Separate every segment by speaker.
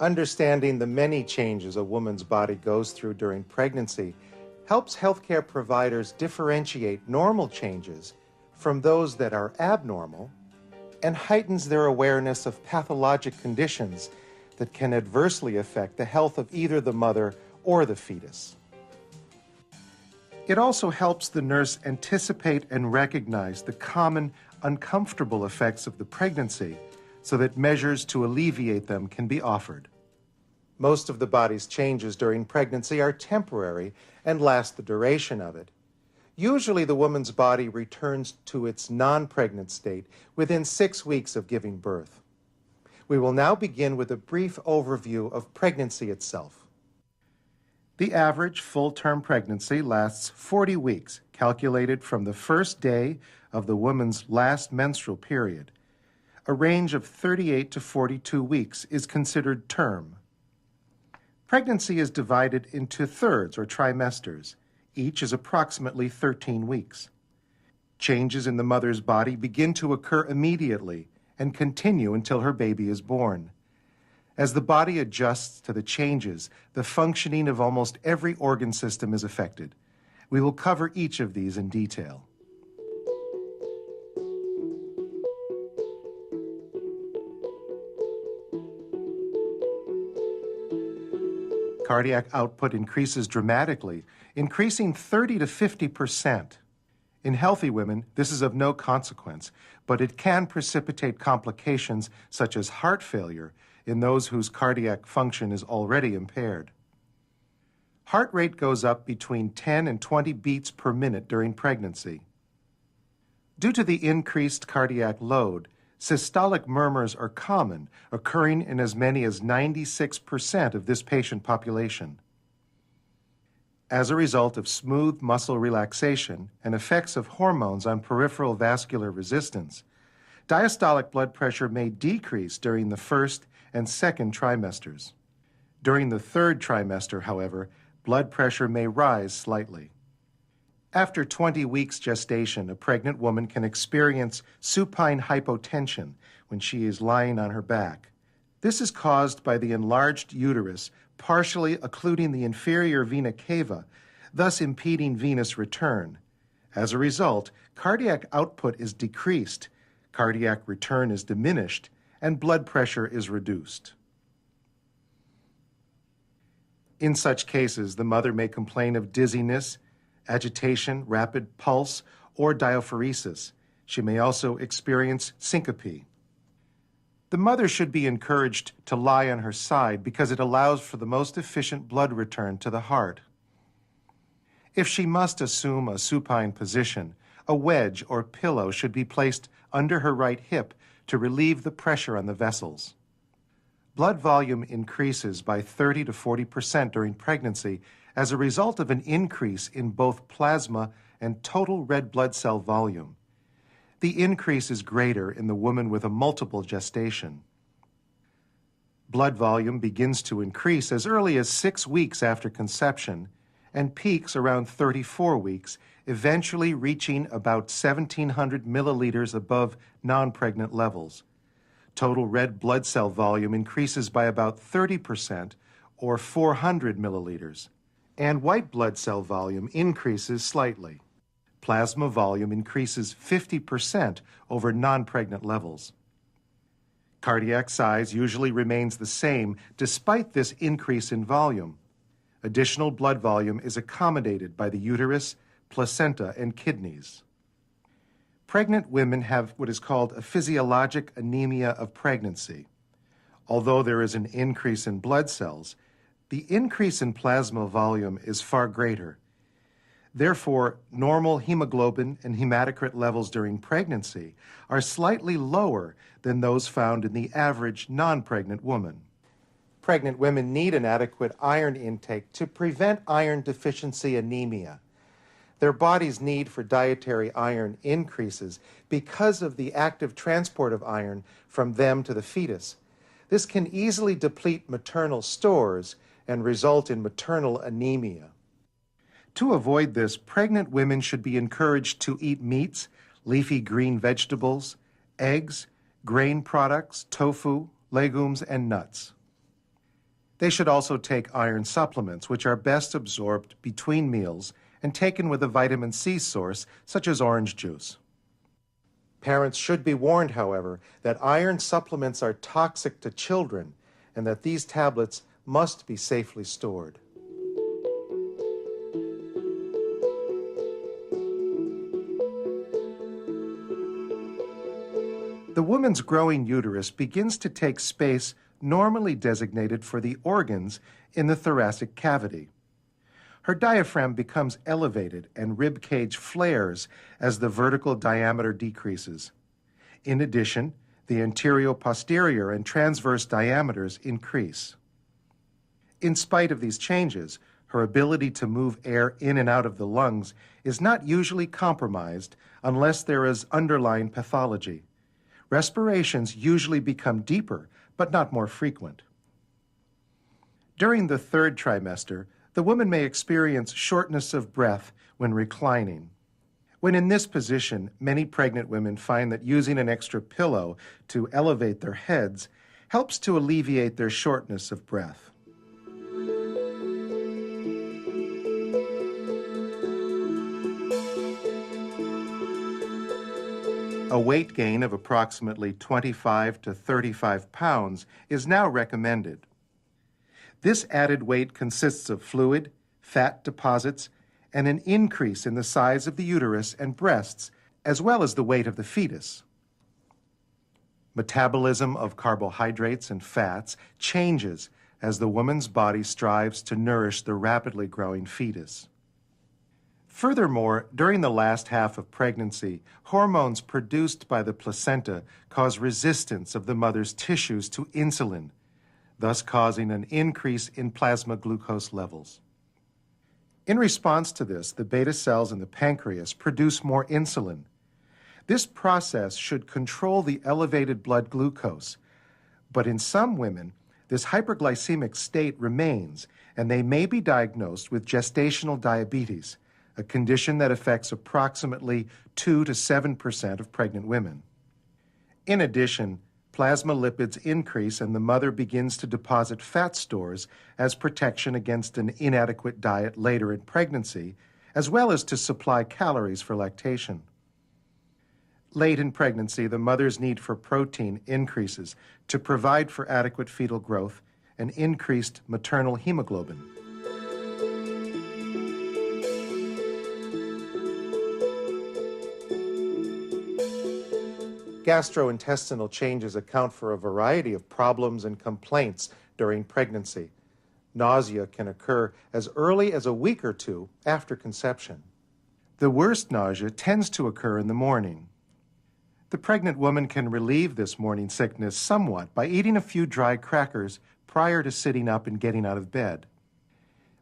Speaker 1: Understanding the many changes a woman's body goes through during pregnancy helps healthcare providers differentiate normal changes from those that are abnormal and heightens their awareness of pathologic conditions that can adversely affect the health of either the mother or the fetus. It also helps the nurse anticipate and recognize the common uncomfortable effects of the pregnancy so that measures to alleviate them can be offered. Most of the body's changes during pregnancy are temporary and last the duration of it. Usually the woman's body returns to its non-pregnant state within 6 weeks of giving birth. We will now begin with a brief overview of pregnancy itself. The average full-term pregnancy lasts 40 weeks, calculated from the first day of the woman's last menstrual period. A range of 38 to 42 weeks is considered term. Pregnancy is divided into thirds or trimesters. Each is approximately 13 weeks. Changes in the mother's body begin to occur immediately and continue until her baby is born. As the body adjusts to the changes, the functioning of almost every organ system is affected. We will cover each of these in detail. Cardiac output increases dramatically, increasing 30 to 50%. In healthy women, this is of no consequence, but it can precipitate complications such as heart failure in those whose cardiac function is already impaired. Heart rate goes up between 10 and 20 beats per minute during pregnancy. Due to the increased cardiac load, systolic murmurs are common, occurring in as many as 96% of this patient population. As a result of smooth muscle relaxation and effects of hormones on peripheral vascular resistance, diastolic blood pressure may decrease during the first and second trimesters. During the third trimester, however, blood pressure may rise slightly. After 20 weeks gestation, a pregnant woman can experience supine hypotension when she is lying on her back. This is caused by the enlarged uterus partially occluding the inferior vena cava, thus impeding venous return. As a result, cardiac output is decreased, cardiac return is diminished, and blood pressure is reduced. In such cases, the mother may complain of dizziness, agitation, rapid pulse, or diaphoresis. She may also experience syncope. The mother should be encouraged to lie on her side because it allows for the most efficient blood return to the heart. If she must assume a supine position, a wedge or pillow should be placed under her right hip to relieve the pressure on the vessels. Blood volume increases by 30 to 40% during pregnancy as a result of an increase in both plasma and total red blood cell volume. The increase is greater in the woman with a multiple gestation. Blood volume begins to increase as early as 6 weeks after conception and peaks around 34 weeks, eventually reaching about 1,700 milliliters above non-pregnant levels. Total red blood cell volume increases by about 30% or 400 milliliters, and white blood cell volume increases slightly. Plasma volume increases 50% over non-pregnant levels. Cardiac size usually remains the same despite this increase in volume. Additional blood volume is accommodated by the uterus, placenta, and kidneys. Pregnant women have what is called a physiologic anemia of pregnancy. Although there is an increase in blood cells, the increase in plasma volume is far greater. Therefore, normal hemoglobin and hematocrit levels during pregnancy are slightly lower than those found in the average non-pregnant woman. Pregnant women need an adequate iron intake to prevent iron deficiency anemia. Their body's need for dietary iron increases because of the active transport of iron from them to the fetus. This can easily deplete maternal stores and result in maternal anemia. To avoid this, pregnant women should be encouraged to eat meats, leafy green vegetables, eggs, grain products, tofu, legumes, and nuts. They should also take iron supplements, which are best absorbed between meals and taken with a vitamin C source, such as orange juice. Parents should be warned, however, that iron supplements are toxic to children and that these tablets must be safely stored. The woman's growing uterus begins to take space normally designated for the organs in the thoracic cavity. Her diaphragm becomes elevated and rib cage flares as the vertical diameter decreases. In addition, the anterior-posterior and transverse diameters increase. In spite of these changes, her ability to move air in and out of the lungs is not usually compromised unless there is underlying pathology. Respirations usually become deeper, but not more frequent. During the third trimester, the woman may experience shortness of breath when reclining. When in this position, many pregnant women find that using an extra pillow to elevate their heads helps to alleviate their shortness of breath. A weight gain of approximately 25 to 35 pounds is now recommended. This added weight consists of fluid, fat deposits, and an increase in the size of the uterus and breasts, as well as the weight of the fetus. Metabolism of carbohydrates and fats changes as the woman's body strives to nourish the rapidly growing fetus. Furthermore, during the last half of pregnancy, hormones produced by the placenta cause resistance of the mother's tissues to insulin, thus causing an increase in plasma glucose levels. In response to this, the beta cells in the pancreas produce more insulin. This process should control the elevated blood glucose, but in some women, this hyperglycemic state remains, and they may be diagnosed with gestational diabetes, a condition that affects approximately 2 to 7% of pregnant women. In addition, plasma lipids increase and the mother begins to deposit fat stores as protection against an inadequate diet later in pregnancy, as well as to supply calories for lactation. Late in pregnancy, the mother's need for protein increases to provide for adequate fetal growth and increased maternal hemoglobin. Gastrointestinal changes account for a variety of problems and complaints during pregnancy. Nausea can occur as early as a week or two after conception. The worst nausea tends to occur in the morning. The pregnant woman can relieve this morning sickness somewhat by eating a few dry crackers prior to sitting up and getting out of bed.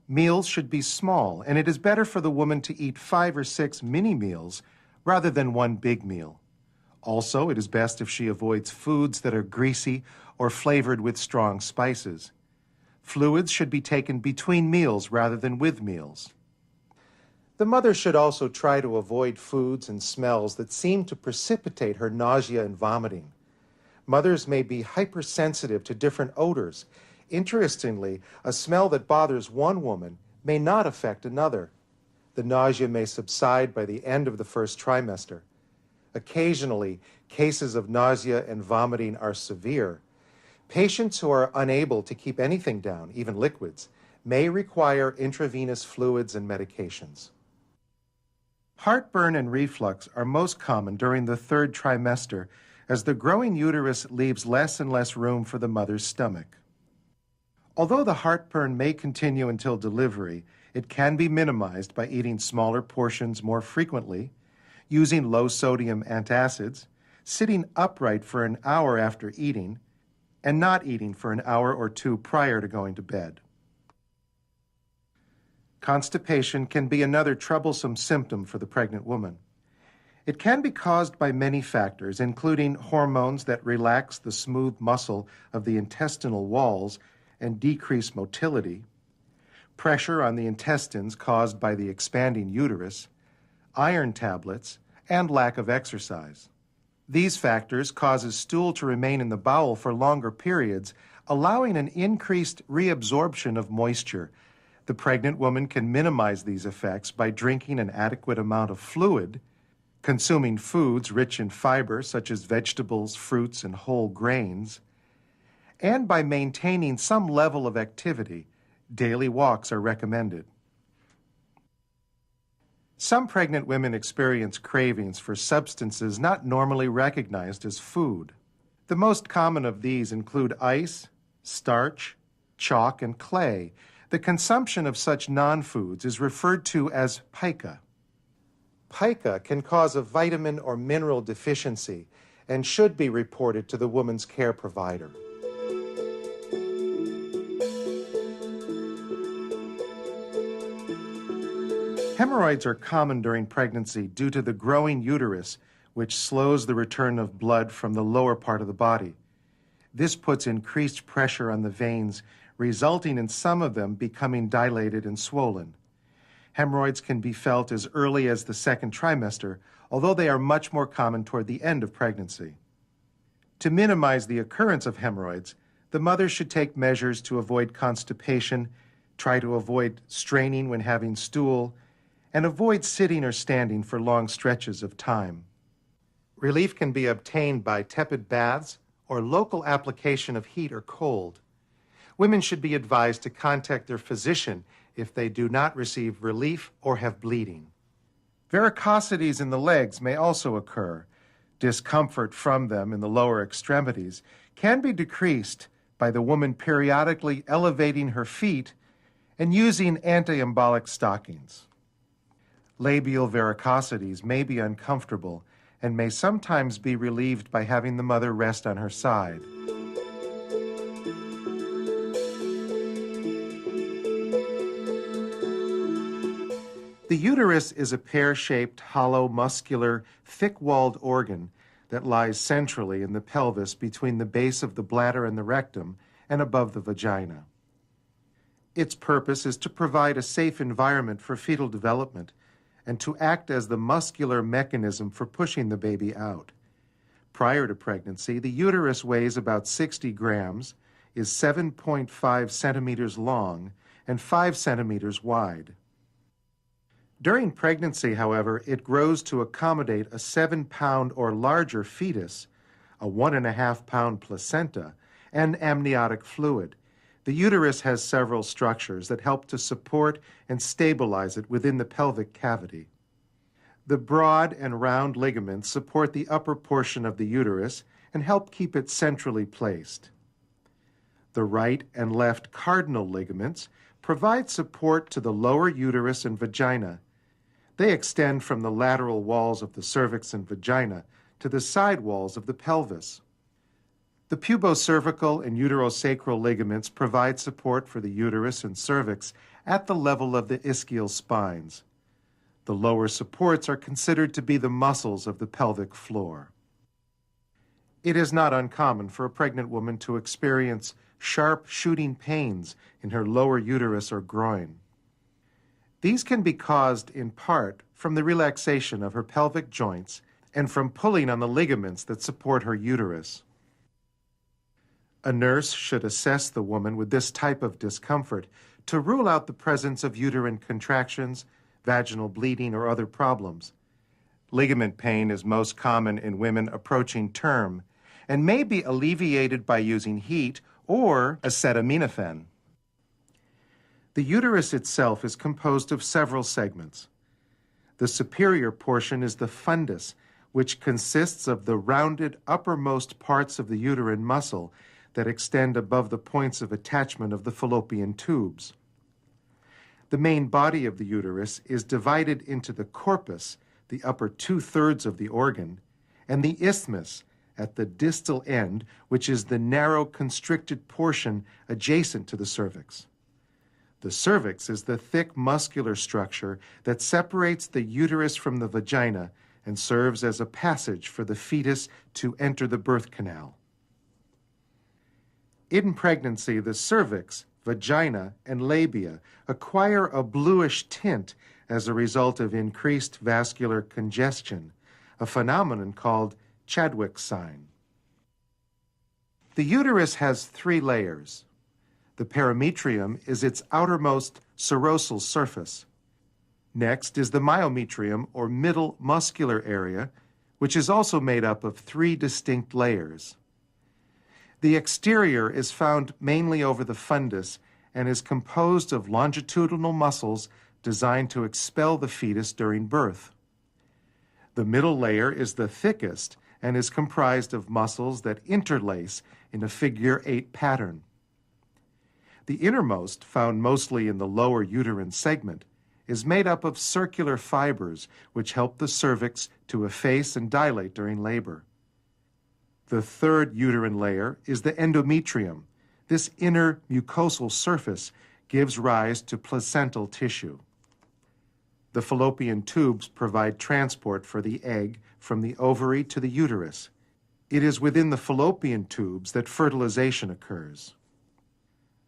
Speaker 1: Meals should be small, and it is better for the woman to eat 5 or 6 mini meals rather than one big meal. Also, it is best if she avoids foods that are greasy or flavored with strong spices. Fluids should be taken between meals rather than with meals. The mother should also try to avoid foods and smells that seem to precipitate her nausea and vomiting. Mothers may be hypersensitive to different odors. Interestingly, a smell that bothers one woman may not affect another. The nausea may subside by the end of the first trimester. Occasionally, cases of nausea and vomiting are severe. Patients who are unable to keep anything down, even liquids, may require intravenous fluids and medications. Heartburn and reflux are most common during the third trimester as the growing uterus leaves less and less room for the mother's stomach. Although the heartburn may continue until delivery, it can be minimized by eating smaller portions more frequently, using low-sodium antacids, sitting upright for an hour after eating, and not eating for an hour or two prior to going to bed. Constipation can be another troublesome symptom for the pregnant woman. It can be caused by many factors, including hormones that relax the smooth muscle of the intestinal walls and decrease motility, pressure on the intestines caused by the expanding uterus, iron tablets, and lack of exercise. These factors causes stool to remain in the bowel for longer periods, allowing an increased reabsorption of moisture. The pregnant woman can minimize these effects by drinking an adequate amount of fluid, consuming foods rich in fiber such as vegetables, fruits, and whole grains, and by maintaining some level of activity. Daily walks are recommended. Some pregnant women experience cravings for substances not normally recognized as food. The most common of these include ice, starch, chalk, and clay. The consumption of such non-foods is referred to as pica. Pica can cause a vitamin or mineral deficiency and should be reported to the woman's care provider. Hemorrhoids are common during pregnancy due to the growing uterus, which slows the return of blood from the lower part of the body. This puts increased pressure on the veins, resulting in some of them becoming dilated and swollen. Hemorrhoids can be felt as early as the second trimester, although they are much more common toward the end of pregnancy. To minimize the occurrence of hemorrhoids, the mother should take measures to avoid constipation, try to avoid straining when having stool, and avoid sitting or standing for long stretches of time. Relief can be obtained by tepid baths or local application of heat or cold. Women should be advised to contact their physician if they do not receive relief or have bleeding. Varicosities in the legs may also occur. Discomfort from them in the lower extremities can be decreased by the woman periodically elevating her feet and using anti-embolic stockings. Labial varicosities may be uncomfortable and may sometimes be relieved by having the mother rest on her side. The uterus is a pear-shaped, hollow, muscular, thick-walled organ that lies centrally in the pelvis between the base of the bladder and the rectum and above the vagina. Its purpose is to provide a safe environment for fetal development and to act as the muscular mechanism for pushing the baby out. Prior to pregnancy, the uterus weighs about 60 grams, is 7.5 centimeters long, and 5 centimeters wide. During pregnancy, however, it grows to accommodate a 7-pound or larger fetus, a 1.5-pound placenta, and amniotic fluid. The uterus has several structures that help to support and stabilize it within the pelvic cavity. The broad and round ligaments support the upper portion of the uterus and help keep it centrally placed. The right and left cardinal ligaments provide support to the lower uterus and vagina. They extend from the lateral walls of the cervix and vagina to the side walls of the pelvis. The pubocervical and uterosacral ligaments provide support for the uterus and cervix at the level of the ischial spines. The lower supports are considered to be the muscles of the pelvic floor. It is not uncommon for a pregnant woman to experience sharp shooting pains in her lower uterus or groin. These can be caused in part from the relaxation of her pelvic joints and from pulling on the ligaments that support her uterus. A nurse should assess the woman with this type of discomfort to rule out the presence of uterine contractions, vaginal bleeding, or other problems. Ligament pain is most common in women approaching term and may be alleviated by using heat or acetaminophen. The uterus itself is composed of several segments. The superior portion is the fundus, which consists of the rounded uppermost parts of the uterine muscle that extend above the points of attachment of the fallopian tubes. The main body of the uterus is divided into the corpus, the upper 2/3 of the organ, and the isthmus at the distal end, which is the narrow constricted portion adjacent to the cervix. The cervix is the thick muscular structure that separates the uterus from the vagina and serves as a passage for the fetus to enter the birth canal. In pregnancy, the cervix, vagina, and labia acquire a bluish tint as a result of increased vascular congestion, a phenomenon called Chadwick's sign. The uterus has 3 layers. The perimetrium is its outermost serosal surface. Next is the myometrium, or middle muscular area, which is also made up of 3 distinct layers. The exterior is found mainly over the fundus and is composed of longitudinal muscles designed to expel the fetus during birth. The middle layer is the thickest and is comprised of muscles that interlace in a figure 8 pattern. The innermost, found mostly in the lower uterine segment, is made up of circular fibers which help the cervix to efface and dilate during labor. The third uterine layer is the endometrium. This inner mucosal surface gives rise to placental tissue. The fallopian tubes provide transport for the egg from the ovary to the uterus. It is within the fallopian tubes that fertilization occurs.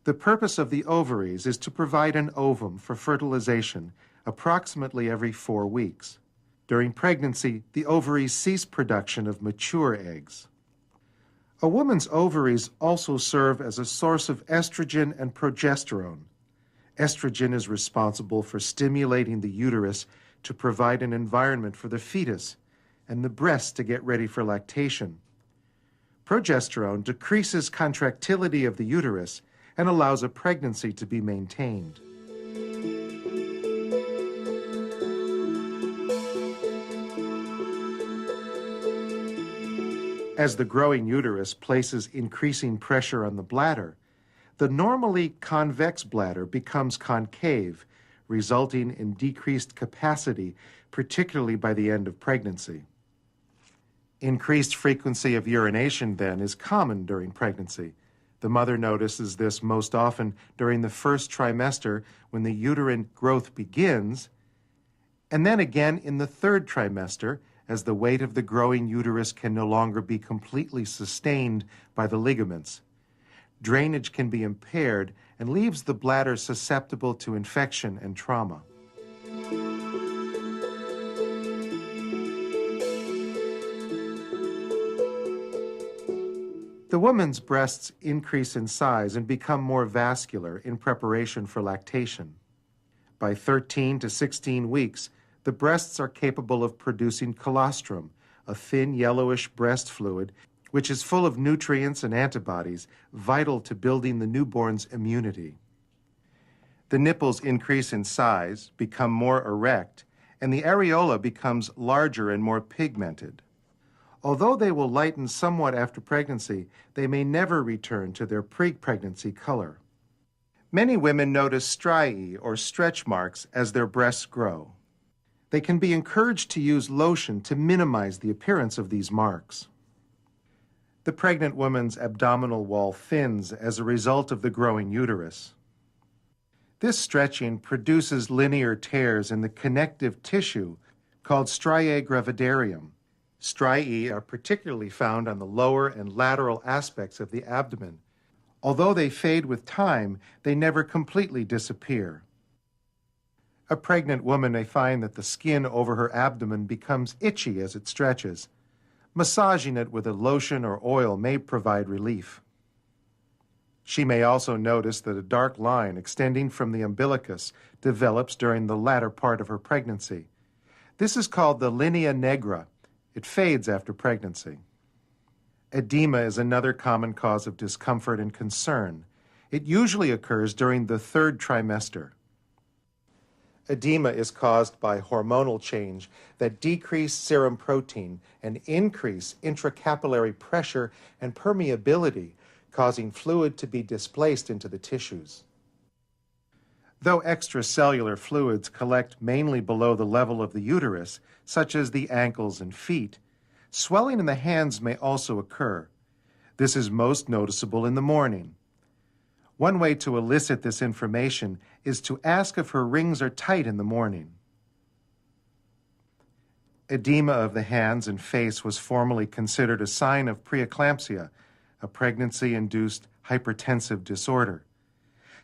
Speaker 1: The purpose of the ovaries is to provide an ovum for fertilization approximately every 4 weeks. During pregnancy, the ovaries cease production of mature eggs. A woman's ovaries also serve as a source of estrogen and progesterone. Estrogen is responsible for stimulating the uterus to provide an environment for the fetus and the breast to get ready for lactation. Progesterone decreases contractility of the uterus and allows a pregnancy to be maintained. As the growing uterus places increasing pressure on the bladder, the normally convex bladder becomes concave, resulting in decreased capacity, particularly by the end of pregnancy. Increased frequency of urination, then, is common during pregnancy. The mother notices this most often during the first trimester when the uterine growth begins, and then again in the 3rd trimester as the weight of the growing uterus can no longer be completely sustained by the ligaments. Drainage can be impaired and leaves the bladder susceptible to infection and trauma. The woman's breasts increase in size and become more vascular in preparation for lactation. By 13 to 16 weeks, the breasts are capable of producing colostrum, a thin yellowish breast fluid which is full of nutrients and antibodies vital to building the newborn's immunity. The nipples increase in size, become more erect, and the areola becomes larger and more pigmented. Although they will lighten somewhat after pregnancy, they may never return to their pre-pregnancy color. Many women notice striae or stretch marks as their breasts grow. They can be encouraged to use lotion to minimize the appearance of these marks. The pregnant woman's abdominal wall thins as a result of the growing uterus. This stretching produces linear tears in the connective tissue called striae gravidarium. Striae are particularly found on the lower and lateral aspects of the abdomen. Although they fade with time, they never completely disappear. A pregnant woman may find that the skin over her abdomen becomes itchy as it stretches. Massaging it with a lotion or oil may provide relief. She may also notice that a dark line extending from the umbilicus develops during the latter part of her pregnancy. This is called the linea nigra. It fades after pregnancy. Edema is another common cause of discomfort and concern. It usually occurs during the 3rd trimester. Edema is caused by hormonal change that decrease serum protein and increase intracapillary pressure and permeability, causing fluid to be displaced into the tissues. Though extracellular fluids collect mainly below the level of the uterus, such as the ankles and feet, swelling in the hands may also occur. This is most noticeable in the morning. One way to elicit this information is to ask if her rings are tight in the morning. Edema of the hands and face was formerly considered a sign of preeclampsia, a pregnancy-induced hypertensive disorder.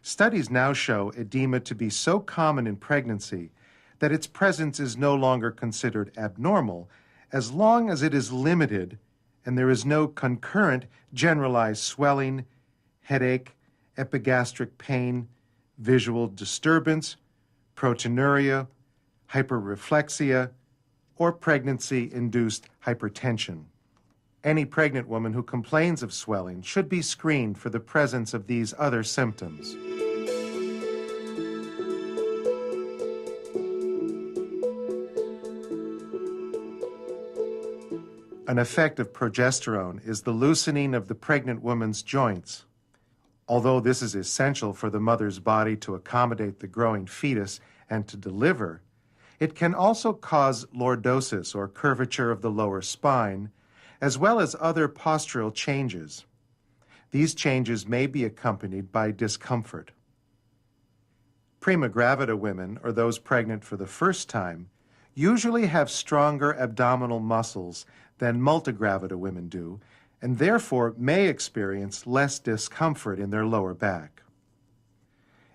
Speaker 1: Studies now show edema to be so common in pregnancy that its presence is no longer considered abnormal as long as it is limited and there is no concurrent generalized swelling, headache, epigastric pain, visual disturbance, proteinuria, hyperreflexia, or pregnancy-induced hypertension. Any pregnant woman who complains of swelling should be screened for the presence of these other symptoms. An effect of progesterone is the loosening of the pregnant woman's joints. Although this is essential for the mother's body to accommodate the growing fetus and to deliver, it can also cause lordosis or curvature of the lower spine, as well as other postural changes. These changes may be accompanied by discomfort. Prima gravida women, or those pregnant for the first time, usually have stronger abdominal muscles than multigravida women do, and therefore may experience less discomfort in their lower back.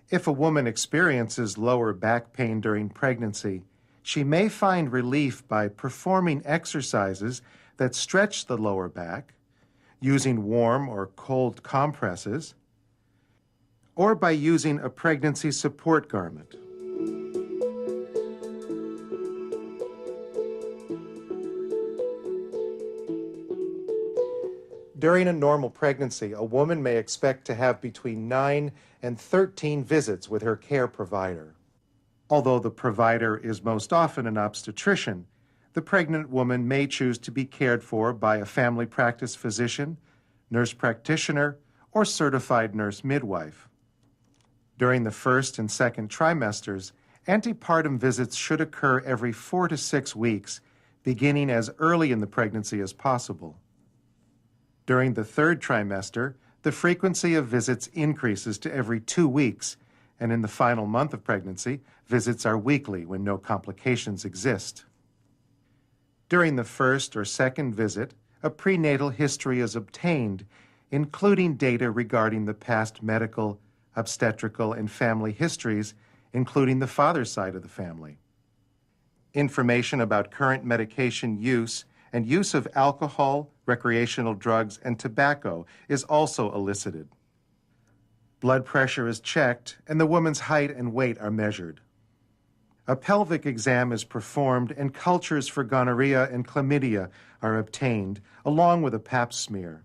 Speaker 1: If a woman experiences lower back pain during pregnancy, she may find relief by performing exercises that stretch the lower back, using warm or cold compresses, or by using a pregnancy support garment. During a normal pregnancy, a woman may expect to have between 9 and 13 visits with her care provider. Although the provider is most often an obstetrician, the pregnant woman may choose to be cared for by a family practice physician, nurse practitioner, or certified nurse midwife. During the first and second trimesters, antepartum visits should occur every 4 to 6 weeks, beginning as early in the pregnancy as possible. During the third trimester, the frequency of visits increases to every 2 weeks, and in the final month of pregnancy, visits are weekly when no complications exist. During the first or second visit, a prenatal history is obtained, including data regarding the past medical, obstetrical, and family histories, including the father's side of the family. Information about current medication use and use of alcohol, recreational drugs, and tobacco is also elicited. Blood pressure is checked, and the woman's height and weight are measured. A pelvic exam is performed, and cultures for gonorrhea and chlamydia are obtained, along with a pap smear.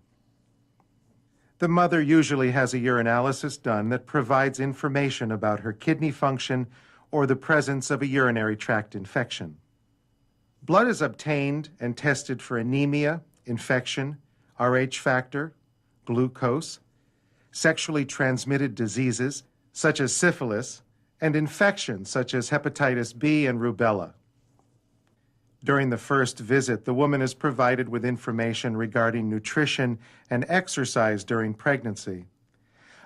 Speaker 1: The mother usually has a urinalysis done that provides information about her kidney function or the presence of a urinary tract infection. Blood is obtained and tested for anemia, infection, Rh factor, glucose, sexually transmitted diseases such as syphilis, and infections such as hepatitis B and rubella. During the first visit, the woman is provided with information regarding nutrition and exercise during pregnancy.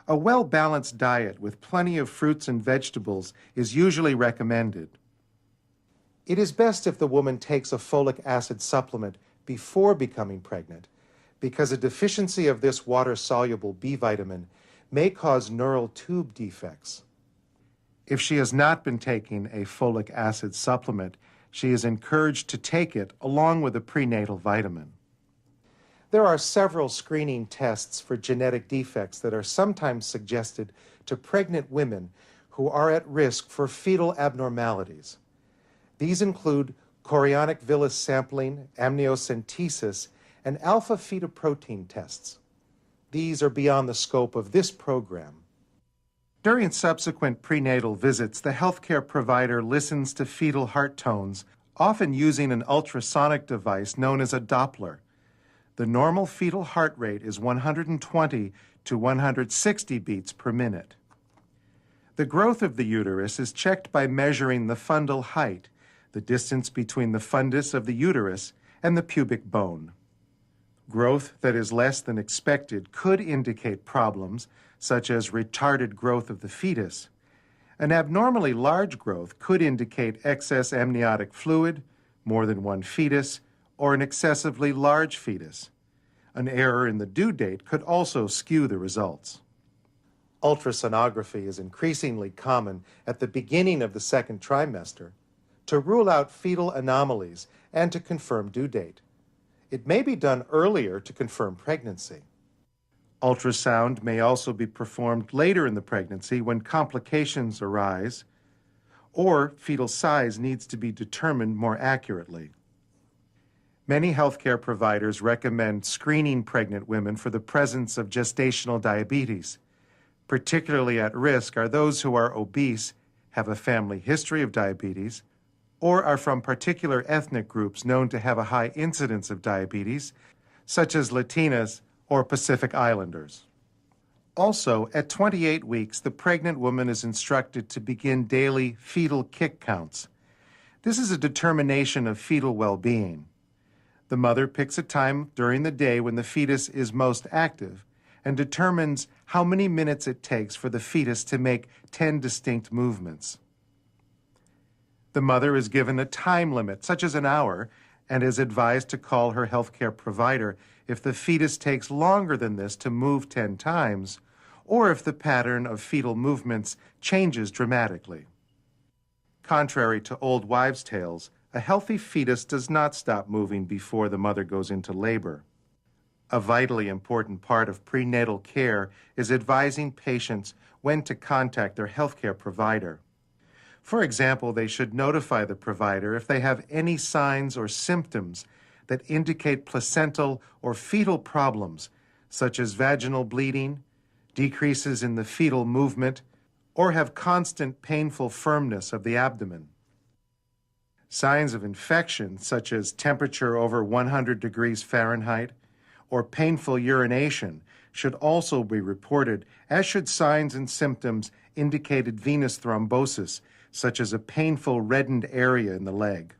Speaker 1: A well-balanced diet with plenty of fruits and vegetables is usually recommended. It is best if the woman takes a folic acid supplement before becoming pregnant, because a deficiency of this water-soluble B vitamin may cause neural tube defects. If she has not been taking a folic acid supplement, she is encouraged to take it along with a prenatal vitamin. There are several screening tests for genetic defects that are sometimes suggested to pregnant women who are at risk for fetal abnormalities. These include chorionic villus sampling, amniocentesis, and alpha-fetoprotein tests. These are beyond the scope of this program. During subsequent prenatal visits, the healthcare provider listens to fetal heart tones, often using an ultrasonic device known as a Doppler. The normal fetal heart rate is 120 to 160 beats per minute. The growth of the uterus is checked by measuring the fundal height, the distance between the fundus of the uterus and the pubic bone. Growth that is less than expected could indicate problems, such as retarded growth of the fetus. An abnormally large growth could indicate excess amniotic fluid, more than one fetus, or an excessively large fetus. An error in the due date could also skew the results. Ultrasonography is increasingly common at the beginning of the second trimester to rule out fetal anomalies and to confirm due date. It may be done earlier to confirm pregnancy. Ultrasound may also be performed later in the pregnancy when complications arise or fetal size needs to be determined more accurately. Many healthcare providers recommend screening pregnant women for the presence of gestational diabetes. Particularly at risk are those who are obese, have a family history of diabetes, or are from particular ethnic groups known to have a high incidence of diabetes, such as Latinas or Pacific Islanders. Also, at 28 weeks, the pregnant woman is instructed to begin daily fetal kick counts. This is a determination of fetal well-being. The mother picks a time during the day when the fetus is most active and determines how many minutes it takes for the fetus to make 10 distinct movements. The mother is given a time limit, such as an hour, and is advised to call her healthcare provider if the fetus takes longer than this to move 10 times, or if the pattern of fetal movements changes dramatically. Contrary to old wives' tales, a healthy fetus does not stop moving before the mother goes into labor. A vitally important part of prenatal care is advising patients when to contact their healthcare provider. For example, they should notify the provider if they have any signs or symptoms that indicate placental or fetal problems, such as vaginal bleeding, decreases in the fetal movement, or have constant painful firmness of the abdomen. Signs of infection, such as temperature over 100 degrees Fahrenheit or painful urination, should also be reported, as should signs and symptoms indicated venous thrombosis, such as a painful reddened area in the leg.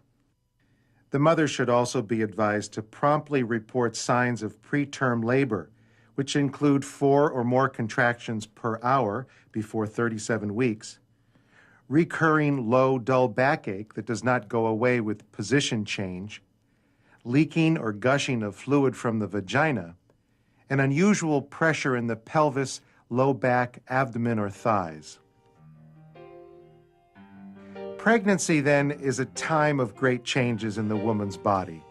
Speaker 1: The mother should also be advised to promptly report signs of preterm labor, which include 4 or more contractions per hour before 37 weeks, recurring low, dull backache that does not go away with position change, leaking or gushing of fluid from the vagina, and unusual pressure in the pelvis, low back, abdomen, or thighs. Pregnancy, then, is a time of great changes in the woman's body.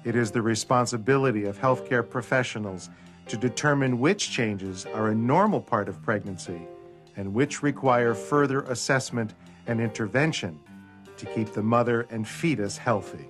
Speaker 1: It is the responsibility of healthcare professionals to determine which changes are a normal part of pregnancy and which require further assessment and intervention to keep the mother and fetus healthy.